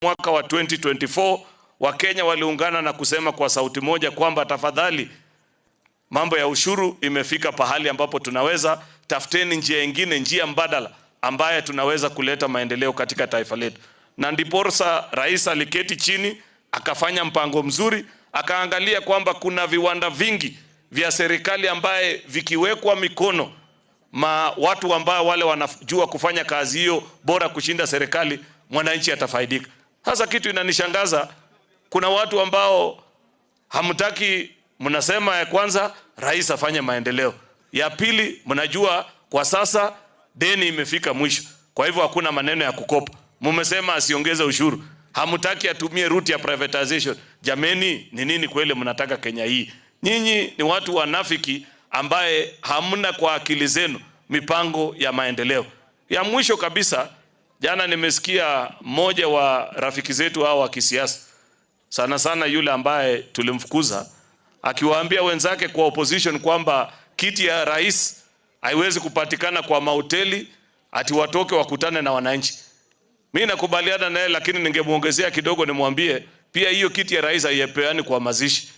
Mwaka wa 2024 Wakenya waliungana na kusema kwa sauti moja kwamba tafadhali, mambo ya ushuru imefika pahali ambapo tunaweza tafuteni njia nyingine, njia mbadala ambaye tunaweza kuleta maendeleo katika taifa letu. Na ndiposa rais aliketi chini akafanya mpango mzuri, akaangalia kwamba kuna viwanda vingi vya serikali ambaye vikiwekwa mikono watu ambao wale wanajua kufanya kazi hiyo bora kushinda serikali, mwananchi atafaidika. Sasa kitu inanishangaza, kuna watu ambao hamtaki, mnasema ya kwanza rais afanye maendeleo, ya pili mnajua kwa sasa deni imefika mwisho, kwa hivyo hakuna maneno ya kukopa. Mmesema asiongeze ushuru, hamtaki atumie route ya privatization. Jameni, ni nini kweli mnataka Kenya hii? Nyinyi ni watu wanafiki ambaye hamna kwa akili zenu mipango ya maendeleo. Ya mwisho kabisa, jana nimesikia mmoja wa rafiki zetu hao wa kisiasa, sana sana yule ambaye tulimfukuza, akiwaambia wenzake kwa opposition kwamba kiti ya rais haiwezi kupatikana kwa mahoteli, ati watoke wakutane na wananchi. Mimi nakubaliana naye, lakini ningemuongezea kidogo nimwambie pia hiyo kiti ya rais haipeani kwa mazishi.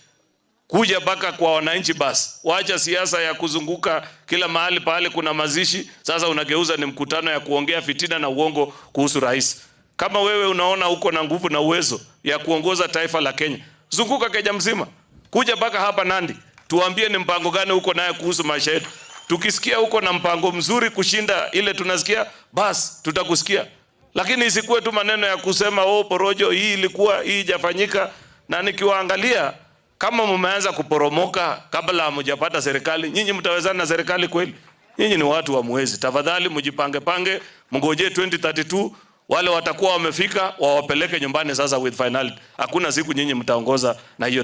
Kuja baka kwa wananchi basi. Waacha siasa ya kuzunguka kila mahali pale kuna mazishi. Sasa unageuza ni mkutano ya kuongea fitina na uongo kuhusu rais. Kama wewe unaona uko na nguvu na uwezo ya kuongoza taifa la Kenya, zunguka Kenya mzima. Kuja baka hapa Nandi, tuambie ni mpango gani uko naye kuhusu maisha yetu. Tukisikia uko na mpango mzuri kushinda ile tunasikia, basi tutakusikia. Lakini isikuwe tu maneno ya kusema porojo hii ilikuwa, hii hajafanyika. Na nikiwaangalia kama mmeanza kuporomoka kabla hamjapata serikali, nyinyi mtawezana na serikali kweli? Nyinyi ni watu wa mwezi. Tafadhali mjipange, mngojee 2032 wale watakuwa wamefika wawapeleke nyumbani sasa with finality. Hakuna siku nyinyi mtaongoza na hiyo